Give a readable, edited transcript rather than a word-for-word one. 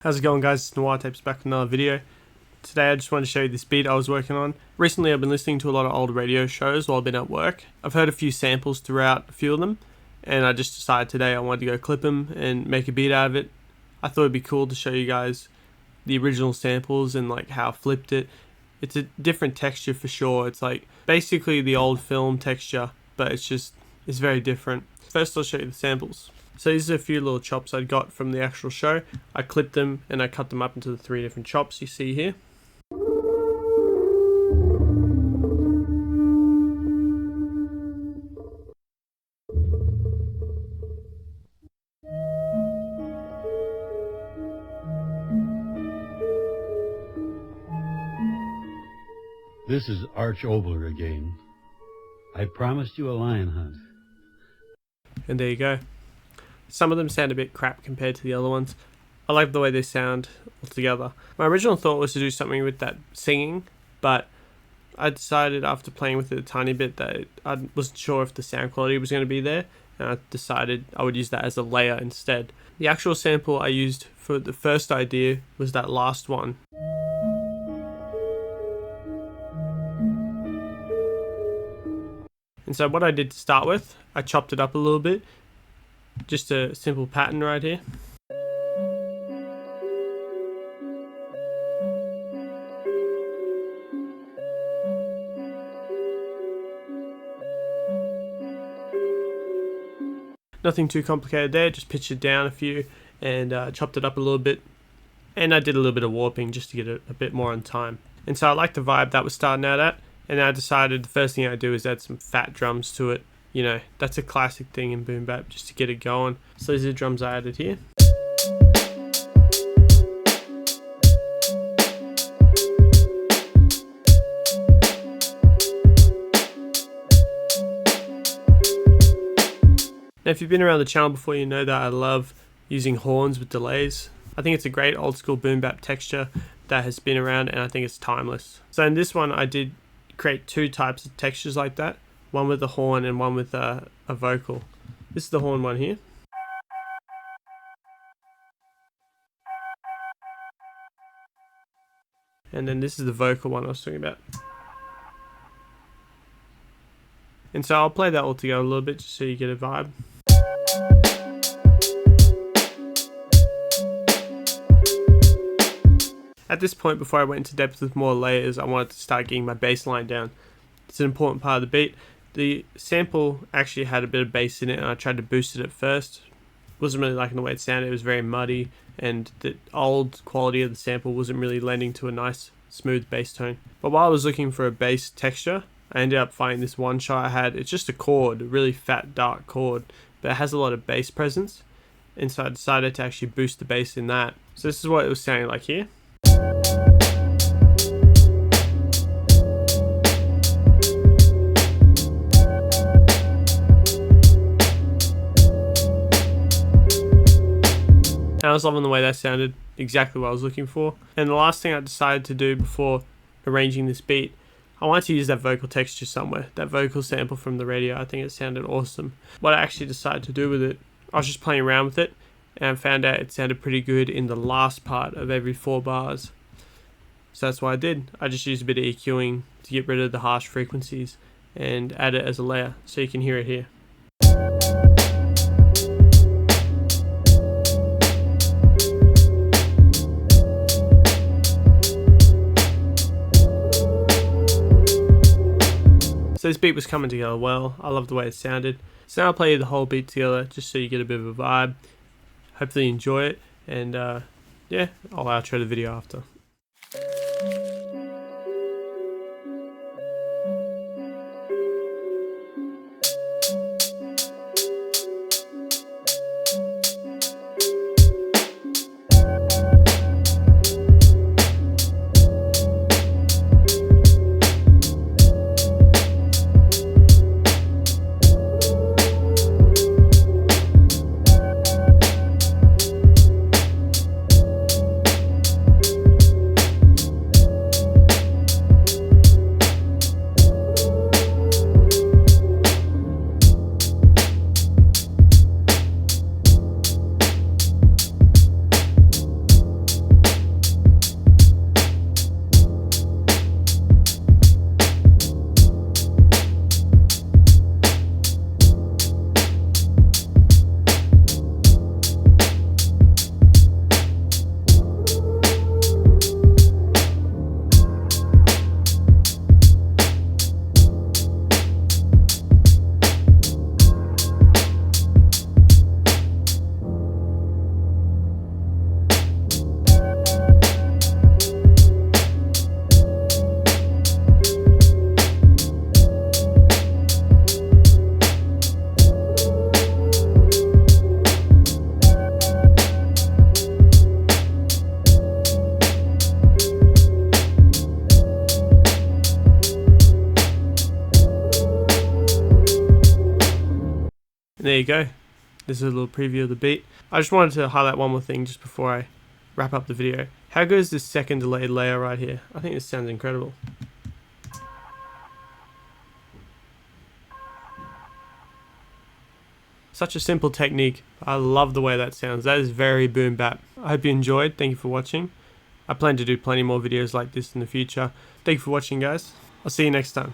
How's it going, guys? It's Noir Tapes back with another video. Today I just wanted to show you this beat I was working on. Recently I've been listening to a lot of old radio shows while I've been at work. I've heard a few samples throughout a few of them, and I just decided today I wanted to go clip them and make a beat out of it. I thought it'd be cool to show you guys the original samples and like how I flipped it. It's a different texture for sure. It's like basically the old film texture, but it's very different. First I'll show you the samples. So these are a few little chops I got from the actual show. I clipped them and I cut them up into the 3 different chops you see here. This is Arch Obler again. I promised you a lion hunt. And there you go. Some of them sound a bit crap compared to the other ones. I like the way they sound altogether. My original thought was to do something with that singing, but I decided after playing with it a tiny bit that I wasn't sure if the sound quality was going to be there, and I decided I would use that as a layer instead. The actual sample I used for the first idea was that last one. And so what I did to start with, I chopped it up a little bit. Just a simple pattern right here. Nothing too complicated there, just pitched it down a few and chopped it up a little bit. And I did a little bit of warping just to get it a bit more on time. And so I liked the vibe that was starting out at, and I decided the first thing I do is add some fat drums to it. You know, that's a classic thing in boom bap, just to get it going. So these are the drums I added here. Now if you've been around the channel before, you know that I love using horns with delays. I think it's a great old school boom bap texture that has been around, and I think it's timeless. So in this one I did create 2 types of textures like that. One with a horn and one with a vocal. This is the horn one here. And then this is the vocal one I was talking about. And so I'll play that all together a little bit just so you get a vibe. At this point, before I went into depth with more layers, I wanted to start getting my bass line down. It's an important part of the beat. The sample actually had a bit of bass in it, and I tried to boost it at first. Wasn't really liking the way it sounded. It was very muddy, and the old quality of the sample wasn't really lending to a nice smooth bass tone. But while I was looking for a bass texture, I ended up finding this one shot I had. It's just a chord, a really fat dark chord, but it has a lot of bass presence, and so I decided to actually boost the bass in that. So this is what it was sounding like here. I was loving the way that sounded, exactly what I was looking for. And the last thing I decided to do before arranging this beat, I wanted to use that vocal texture somewhere, that vocal sample from the radio. I think it sounded awesome. What I actually decided to do with it, I was just playing around with it and I found out it sounded pretty good in the last part of every 4 bars. So that's what I did. I just used a bit of EQing to get rid of the harsh frequencies and add it as a layer so you can hear it here. So this beat was coming together well. I love the way it sounded. So now I'll play you the whole beat together just so you get a bit of a vibe. Hopefully you enjoy it, and yeah, I'll outro the video after. you go. This is a little preview of the beat. I just wanted to highlight one more thing just before I wrap up the video. How good is this second delayed layer right here? I think this sounds incredible. Such a simple technique. I love the way that sounds. That is very boom bap. I hope you enjoyed. Thank you for watching. I plan to do plenty more videos like this in the future. Thank you for watching, guys. I'll see you next time.